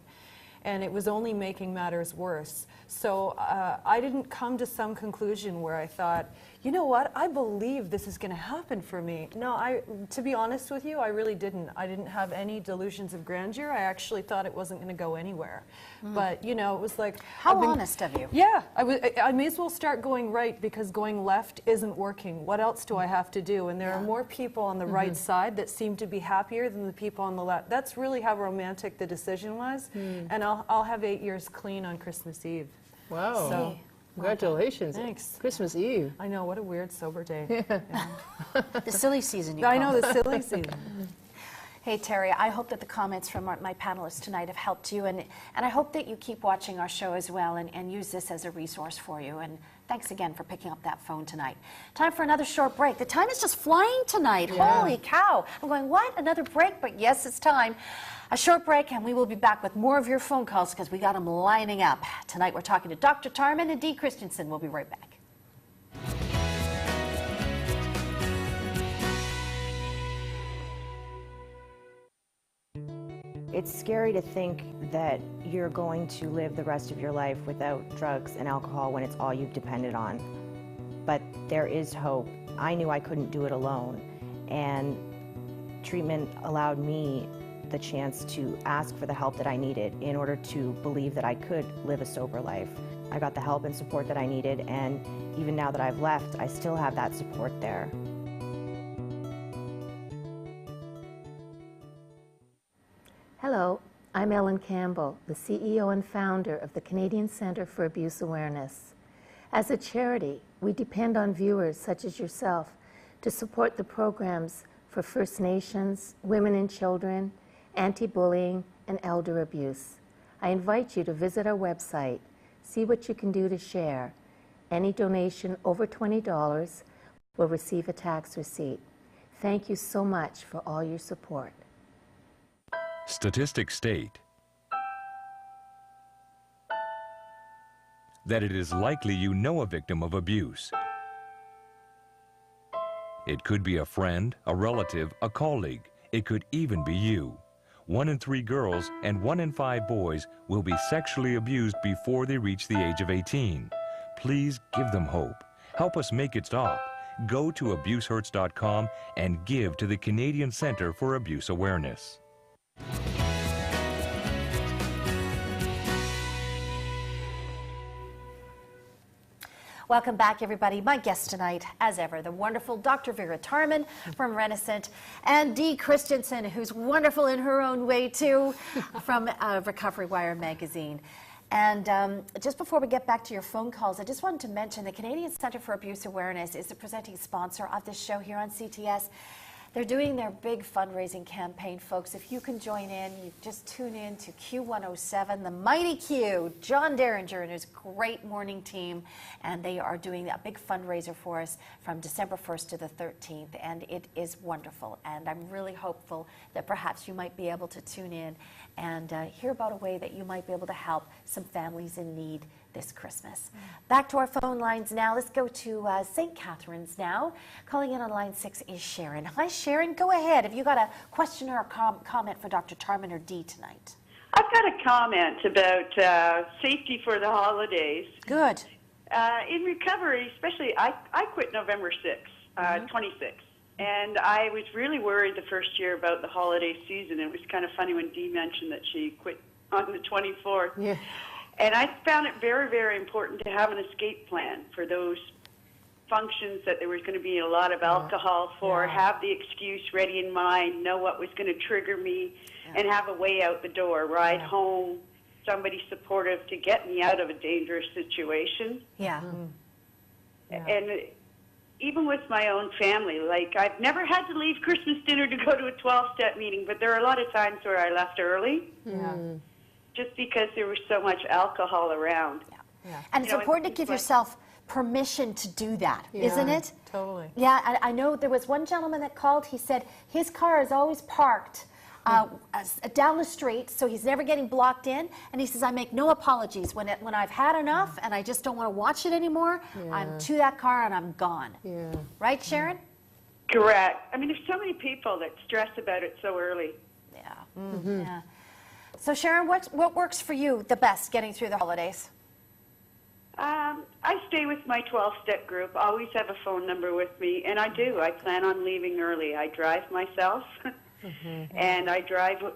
and it was only making matters worse. So I didn't come to some conclusion where I thought, you know what, I believe this is going to happen for me. No, to be honest with you, I really didn't. I didn't have any delusions of grandeur. I actually thought it wasn't going to go anywhere. But, you know, it was like... How honest of you. Yeah, I may as well start going right, because going left isn't working. What else do I have to do? And there are more people on the right side that seem to be happier than the people on the left. That's really how romantic the decision was. And I'll have 8 years clean on Christmas Eve. Wow. So, congratulations. Thanks. Christmas Eve. I know, what a weird sober day. The silly season, I know, the silly season. Hey, Terry, I hope that the comments from my panelists tonight have helped you, and I hope that you keep watching our show as well and use this as a resource for you. And thanks again for picking up that phone tonight. Time for another short break. The time is just flying tonight. Yeah. Holy cow. I'm going, what? Another break? But yes, it's time. A short break, and we will be back with more of your phone calls because we got them lining up. Tonight, we're talking to Dr. Tarman and Dee Christensen. We'll be right back. It's scary to think that you're going to live the rest of your life without drugs and alcohol when it's all you've depended on. But there is hope. I knew I couldn't do it alone, and treatment allowed me the chance to ask for the help that I needed in order to believe that I could live a sober life. I got the help and support that I needed, and even now that I've left, I still have that support there. Hello, I'm Ellen Campbell, the CEO and founder of the Canadian Centre for Abuse Awareness. As a charity, we depend on viewers such as yourself to support the programs for First Nations, women and children, anti-bullying, and elder abuse. I invite you to visit our website, see what you can do to share. Any donation over $20 will receive a tax receipt. Thank you so much for all your support. Statistics state that it is likely you know a victim of abuse. It could be a friend, a relative, a colleague. It could even be you. 1 in 3 girls and 1 in 5 boys will be sexually abused before they reach the age of 18. Please give them hope. Help us make it stop. Go to abusehurts.com and give to the Canadian Centre for Abuse Awareness. Welcome back, everybody. My guest tonight, as ever, the wonderful Dr. Vera Tarman from Renaissance, and Dee Christensen, who's wonderful in her own way, too, from Recovery Wire magazine. And just before we get back to your phone calls, I just wanted to mention the Canadian Centre for Abuse Awareness is the presenting sponsor of this show here on CTS. They're doing their big fundraising campaign, folks. If you can join in, you just tune in to Q107, the mighty Q, John Derringer and his great morning team, and they are doing a big fundraiser for us from December 1st to the 13th, and it is wonderful. And I'm really hopeful that perhaps you might be able to tune in and hear about a way that you might be able to help some families in need this Christmas. Back to our phone lines now. Let's go to St. Catharines now. Calling in on line 6 is Sharon. Hi, Sharon. Go ahead. Have you got a question or a comment for Dr. Tarman or Dee tonight? I've got a comment about safety for the holidays. Good. In recovery, especially, I quit November 6th, 26. And I was really worried the first year about the holiday season. It was kind of funny when Dee mentioned that she quit on the 24th. Yeah. And I found it very, very important to have an escape plan for those functions that there was going to be a lot of alcohol for, have the excuse ready in mind, know what was going to trigger me, and have a way out the door, ride home, somebody supportive to get me out of a dangerous situation. Yeah. And even with my own family, like I've never had to leave Christmas dinner to go to a 12-step meeting, but there are a lot of times where I left early just because there was so much alcohol around. And it's important to give yourself permission to do that, isn't it? Totally. Yeah, I know there was one gentleman that called. He said his car is always parked down the street, so he's never getting blocked in. And he says, I make no apologies. When I've had enough and I just don't want to watch it anymore, I'm to that car and I'm gone. Right, Sharon? Correct. I mean, there's so many people that stress about it so early. Yeah. So Sharon, what works for you the best getting through the holidays? I stay with my 12-step group, always have a phone number with me, and I do. I plan on leaving early. I drive myself, and I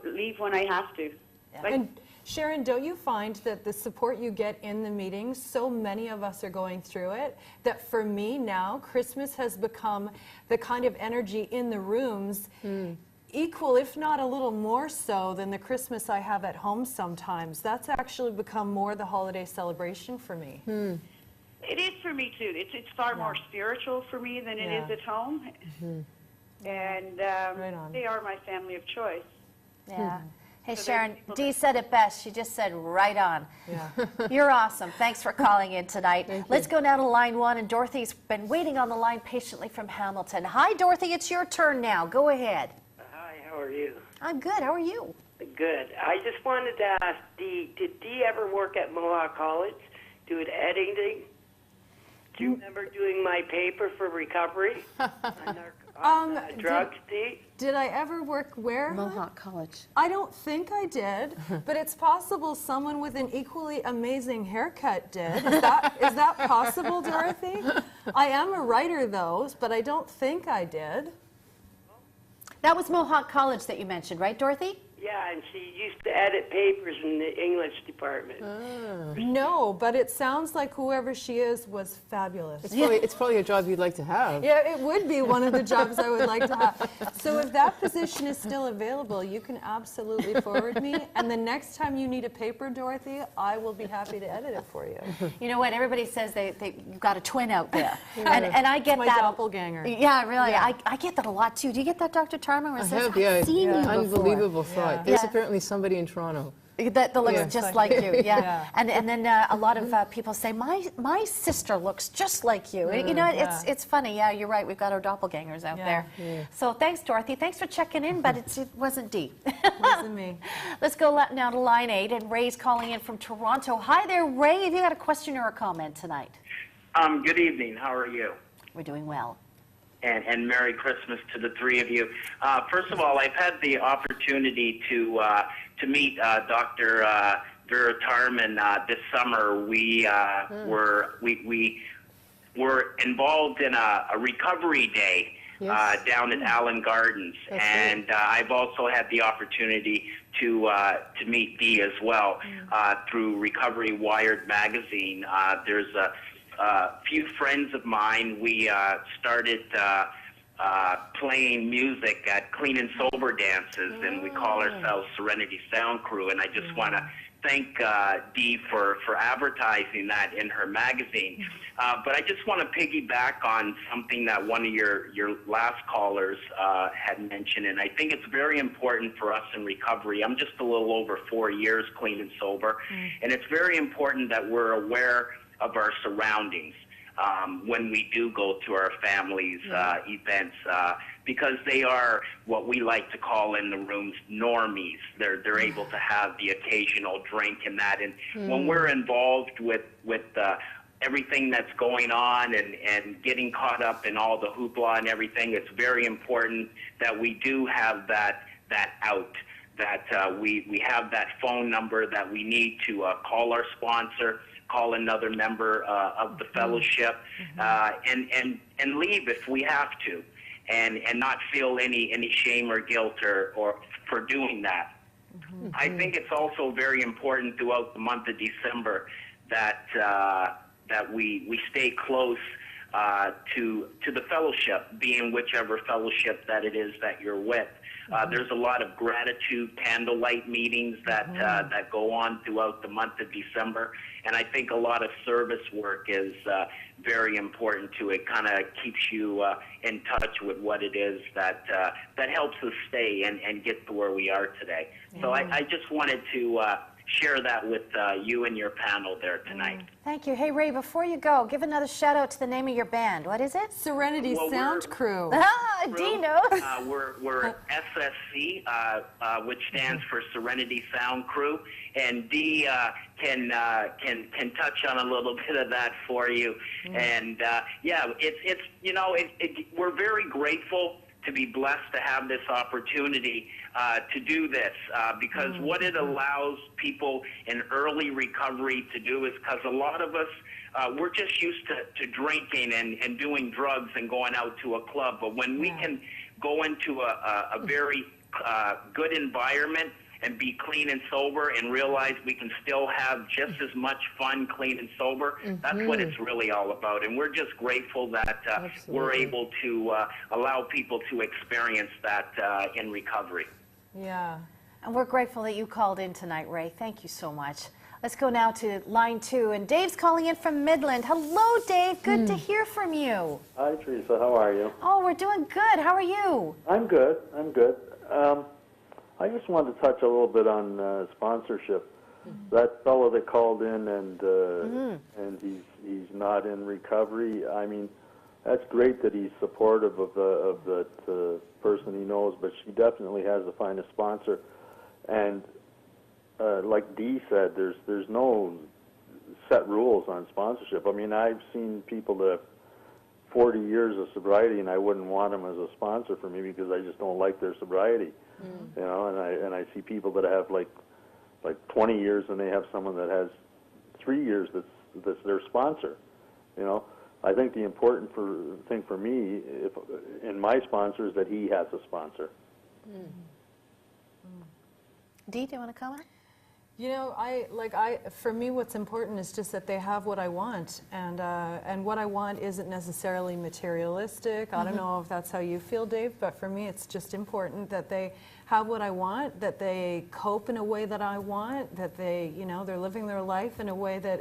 leave when I have to. And Sharon, don't you find that the support you get in the meetings, so many of us are going through it, that for me now, Christmas has become the kind of energy in the rooms equal, if not a little more so, than the Christmas I have at home sometimes. That's actually become more the holiday celebration for me. It is for me, too. It's far more spiritual for me than it is at home. And they are my family of choice. Yeah. Hey, Sharon, Dee said it best. She just said, right on. You're awesome. Thanks for calling in tonight. Let's go now to line 1, and Dorothy's been waiting on the line patiently from Hamilton. Hi, Dorothy. It's your turn now. Go ahead. Hi, how are you? I'm good. How are you? Good. I just wanted to ask Dee, did Dee ever work at Mohawk College, do editing? Do you remember doing my paper for recovery on drugs, Dee? Did I ever work where? Mohawk College. I don't think I did, but it's possible someone with an equally amazing haircut did. Is that possible, Dorothy? I am a writer, though, but I don't think I did. That was Mohawk College that you mentioned, right, Dorothy? Yeah, and she used to edit papers in the English department. No, but it sounds like whoever she is was fabulous. It's probably a job you'd like to have. Yeah, it would be one of the jobs I would like to have. So if that position is still available, you can absolutely forward me. And the next time you need a paper, Dorothy, I will be happy to edit it for you. You know what? Everybody says you've got a twin out there. And I get my that. doppelganger. Yeah, really. Yeah. I get that a lot, too. Do you get that, Dr. Tarman? I have, I've seen you unbelievable thought. There's apparently somebody in Toronto that looks just like you. And then a lot of people say, my sister looks just like you. You know, it's funny. Yeah, you're right. We've got our doppelgangers out there. So thanks, Dorothy. Thanks for checking in, but it wasn't Dee. It wasn't me. Let's go now to line 8, and Ray's calling in from Toronto. Hi there, Ray. Have you got a question or a comment tonight? Good evening. How are you? We're doing well. And Merry Christmas to the three of you. First of all, I've had the opportunity to meet Dr. Vera Tarman this summer. We were involved in a recovery day down at Allen Gardens, and I've also had the opportunity to meet Dee as well through Recovery Wired magazine. There's a few friends of mine. We started playing music at clean and sober dances, and we call ourselves Serenity Sound Crew. And I just want to thank Dee for advertising that in her magazine. But I just want to piggyback on something that one of your last callers had mentioned, and I think it's very important for us in recovery. I'm just a little over 4 years clean and sober, and it's very important that we're aware of our surroundings when we do go to our families' events, because they are what we like to call in the rooms normies. They're able to have the occasional drink and that, and when we're involved with everything that's going on and getting caught up in all the hoopla and everything, it's very important that we do have that out, that we have that phone number that we need to call our sponsor, call another member of the fellowship, and leave if we have to, and not feel any shame or guilt or for doing that. I think it's also very important throughout the month of December that that we stay close to the fellowship, being whichever fellowship that it is that you're with. There's a lot of gratitude candlelight meetings that that go on throughout the month of December, and I think a lot of service work is very important to it. Kind of keeps you in touch with what it is that that helps us stay and get to where we are today. So I just wanted to share that with you and your panel there tonight. Thank you. Hey, Ray, before you go, give another shout out to the name of your band. What is it? Serenity Sound Crew. Ah, Dee knows. We're SSC, which stands for Serenity Sound Crew, and Dee can touch on a little bit of that for you. And yeah, it's you know, we're very grateful to be blessed to have this opportunity to do this because what it allows people in early recovery to do is, because a lot of us, we're just used to drinking and doing drugs and going out to a club. But when we can go into a very good environment and be clean and sober and realize we can still have just as much fun clean and sober, that's what it's really all about. And we're just grateful that we're able to allow people to experience that in recovery. Yeah. And we're grateful that you called in tonight, Ray. Thank you so much. Let's go now to line 2, and Dave's calling in from Midland. Hello, Dave. Good to hear from you. Hi, Teresa. How are you? Oh, we're doing good. How are you? I'm good. I'm good. I just wanted to touch a little bit on sponsorship. That fellow that called in and he's not in recovery. I mean, that's great that he's supportive of the person he knows, but she definitely has to find a sponsor. And like Dee said, there's no set rules on sponsorship. I mean, I've seen people that have 40 years of sobriety, and I wouldn't want them as a sponsor for me because I just don't like their sobriety. You know, and I see people that have like 20 years, and they have someone that has 3 years that's their sponsor. You know, I think the important thing for me, in my sponsor, is that he has a sponsor. Dee, do you want to comment? You know, for me, what's important is just that they have what I want, and what I want isn't necessarily materialistic. I don't know if that's how you feel, Dave, but for me, it's just important that they have what I want, that they cope in a way that I want, that they, you know, they're living their life in a way that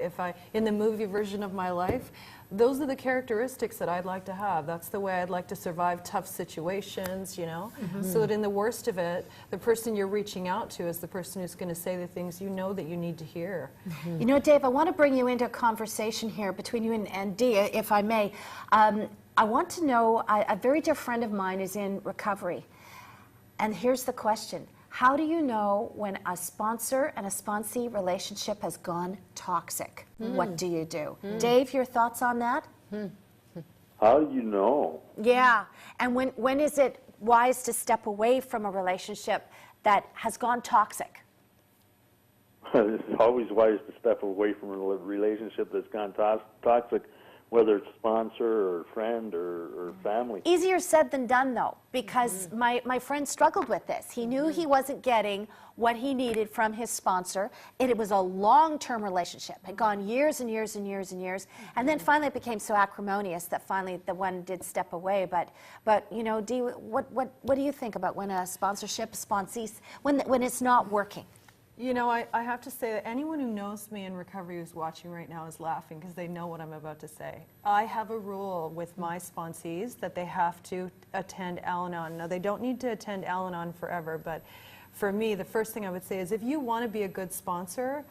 in the movie version of my life, those are the characteristics that I'd like to have. That's the way I'd like to survive tough situations, you know, so that in the worst of it, the person you're reaching out to is the person who's going to say the things you know that you need to hear. You know, Dave, I want to bring you into a conversation here between you and Dee, if I may. I want to know, a very dear friend of mine is in recovery. And here's the question. How do you know when a sponsor and a sponsee relationship has gone toxic? What do you do? Dave, your thoughts on that? How do you know? Yeah. And when is it wise to step away from a relationship that has gone toxic? It's always wise to step away from a relationship that's gone toxic, whether it's sponsor or friend or family. Easier said than done, though, because my friend struggled with this. He knew he wasn't getting what he needed from his sponsor. It was a long-term relationship. It had gone years and years and years and years. And then finally it became so acrimonious that finally the one did step away. But you know, Dee, what do you think about when a sponsorship, sponsees, when it's not working? You know, I have to say that anyone who knows me in recovery who's watching right now is laughing because they know what I'm about to say. I have a rule with my sponsees that they have to attend Al-Anon. Now, they don't need to attend Al-Anon forever, but for me, the first thing I would say is if you want to be a good sponsor,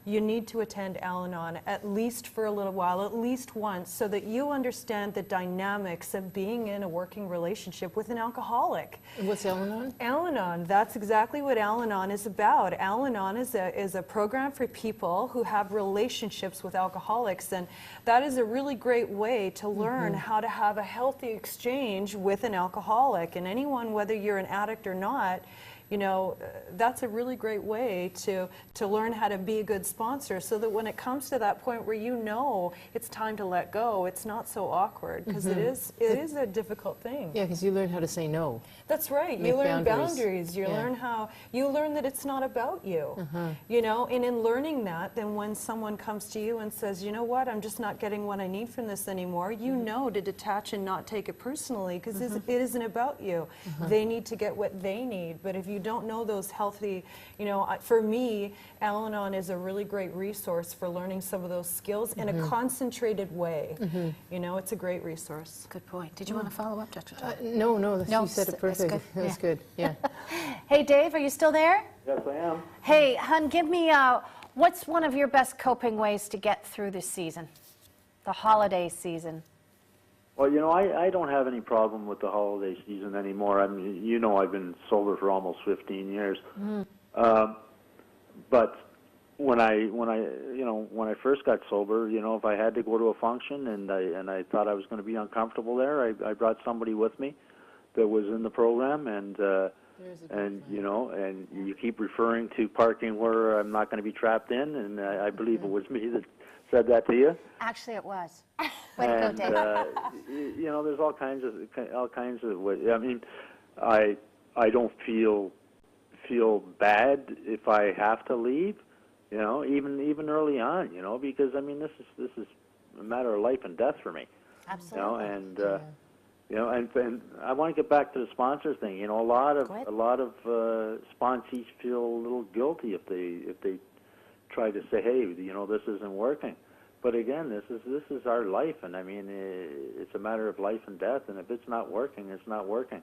you need to attend Al-Anon at least for a little while, at least once, so that you understand the dynamics of being in a working relationship with an alcoholic. What's Al-Anon? Al-Anon, that's exactly what Al-Anon is about. Al-Anon is a program for people who have relationships with alcoholics, and that is a really great way to learn how to have a healthy exchange with an alcoholic. And anyone, whether you're an addict or not, you know, that's a really great way to learn how to be a good sponsor, so that when it comes to that point where you know it's time to let go, it's not so awkward, because it is a difficult thing. Yeah, because you learn how to say no. That's right. Make You learn boundaries. boundaries. You learn that it's not about you. You know, and in learning that, then when someone comes to you and says, you know what, I'm just not getting what I need from this anymore, you know to detach and not take it personally, because it isn't about you. They need to get what they need. But if you don't know those healthy, you know, for me, Al-Anon is a really great resource for learning some of those skills in a concentrated way. You know, it's a great resource. Good point. Did you want to follow up, Dr. Todd? No, you said it that's perfect. good. That was good, yeah. Hey, Dave, are you still there? Yes, I am. Hey, hun, give me, what's one of your best coping ways to get through this season, the holiday season? Well, you know, I don't have any problem with the holiday season anymore. I mean, you know, I've been sober for almost 15 years. But when I first got sober, you know, if I had to go to a function and I thought I was going to be uncomfortable there, I brought somebody with me that was in the program, and you know, and you keep referring to parking where I'm not going to be trapped in, and I believe it was me that said that to you. Actually, it was. Way to go, Dave. You know, there's all kinds of ways. I mean, I don't feel bad if I have to leave. You know, even early on. You know, because I mean, this is a matter of life and death for me. Absolutely. You know, and you know, and I want to get back to the sponsor thing. You know, a lot of sponsees feel a little guilty if they try to say, hey, you know, this isn't working. But again, this is our life, and I mean, it's a matter of life and death. And if it's not working, it's not working.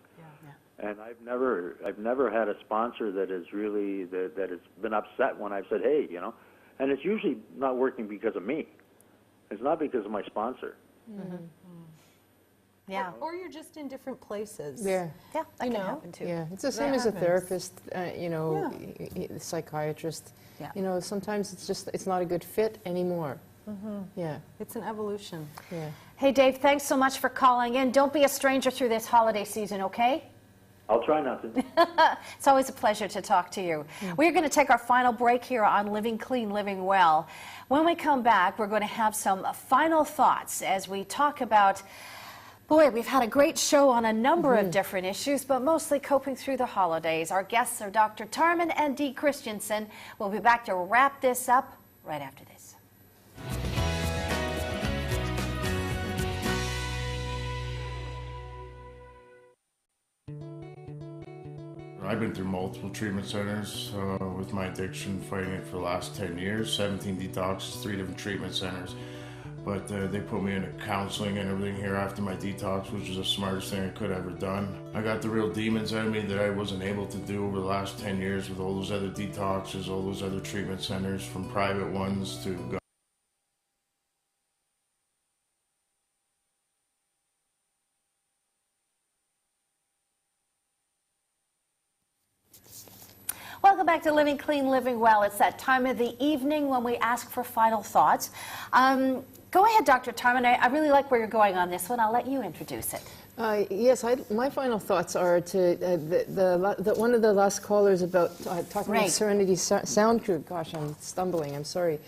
And I've never had a sponsor that has really that has been upset when I've said, hey, you know, and it's usually not working because of me. It's not because of my sponsor. Yeah. Or you're just in different places. Yeah. Yeah, that can happen too. Yeah, it's the same as a therapist, you know, a psychiatrist. Yeah. You know, sometimes it's not a good fit anymore. Yeah. It's an evolution. Yeah. Hey, Dave, thanks so much for calling in. Don't be a stranger through this holiday season, okay? I'll try not to. It's always a pleasure to talk to you. We're going to take our final break here on Living Clean, Living Well. When we come back, we're going to have some final thoughts as we talk about, boy, we've had a great show on a number of different issues, but mostly coping through the holidays. Our guests are Dr. Tarman and Dee Christensen. We'll be back to wrap this up right after this. I've been through multiple treatment centers with my addiction, fighting it for the last 10 years, 17 detoxes, 3 different treatment centers. But they put me into counseling and everything here after my detox, which was the smartest thing I could have ever done. I got the real demons out of me that I wasn't able to do over the last 10 years with all those other detoxes, all those other treatment centers, from private ones to Welcome back to Living Clean, Living Well. It's that time of the evening when we ask for final thoughts. Go ahead, Dr. Tarman. I really like where you're going on this one. I'll let you introduce it. Yes, my final thoughts are to one of the last callers about talking about Serenity Sound Crew. Gosh, I'm stumbling. I'm sorry.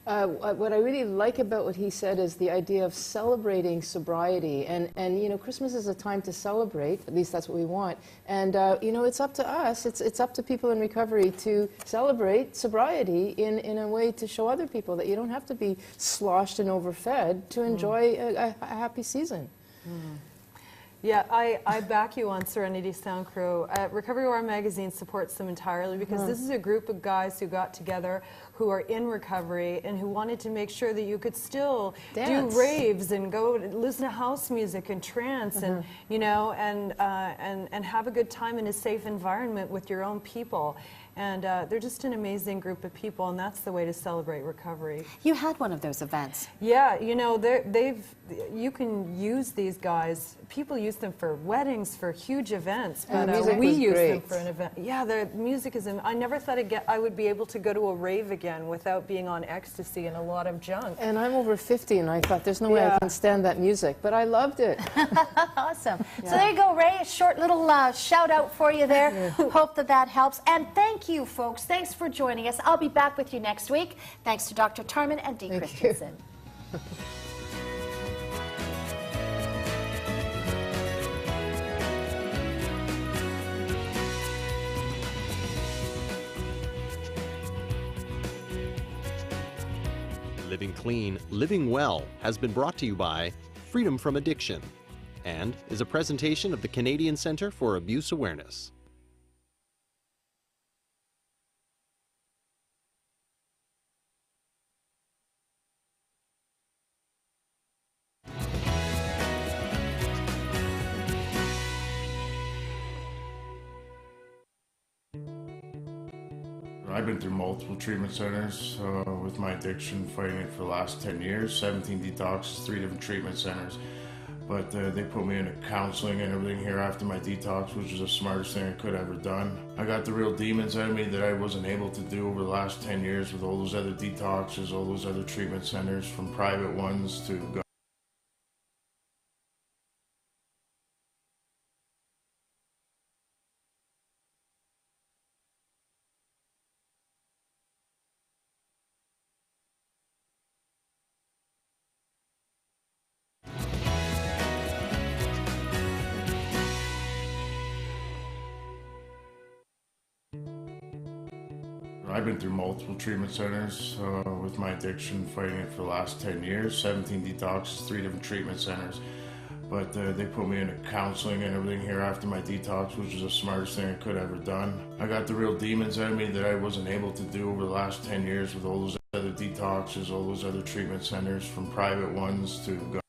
What I really like about what he said is the idea of celebrating sobriety, and you know, Christmas is a time to celebrate. At least that's what we want. And you know, it's up to us. It's up to people in recovery to celebrate sobriety in a way to show other people that you don't have to be sloshed and overfed to enjoy a happy season. Yeah, I back you on Serenity Sound Crew. Recovery War magazine supports them entirely because this is a group of guys who got together who are in recovery and who wanted to make sure that you could still do raves and go listen to house music and trance and you know and have a good time in a safe environment with your own people. And they're just an amazing group of people, and that's the way to celebrate recovery. You had one of those events. Yeah, you know, you can use these guys. People use them for weddings, for huge events, but we use them for an event. Yeah, the music is. I never thought I would be able to go to a rave again again without being on ecstasy and a lot of junk. And I'm over 50, and I thought, there's no way I can stand that music, but I loved it. Awesome. So there you go, Ray. A short little shout out for you there. Hope that that helps. And thank you, folks. Thanks for joining us. I'll be back with you next week. Thanks to Dr. Tarman and Dee Christensen. Living Clean, Living Well has been brought to you by Freedom from Addiction and is a presentation of the Canadian Centre for Abuse Awareness. I've been through multiple treatment centers with my addiction, fighting it for the last 10 years, 17 detoxes, 3 different treatment centers. But they put me into counseling and everything here after my detox, which was the smartest thing I could have ever done. I got the real demons out of me that I wasn't able to do over the last 10 years with all those other detoxes, all those other treatment centers, from private ones to government. I've been through multiple treatment centers with my addiction, fighting it for the last 10 years, 17 detoxes, 3 different treatment centers. But they put me into counseling and everything here after my detox, which was the smartest thing I could have ever done. I got the real demons out of me that I wasn't able to do over the last 10 years with all those other detoxes, all those other treatment centers, from private ones to government.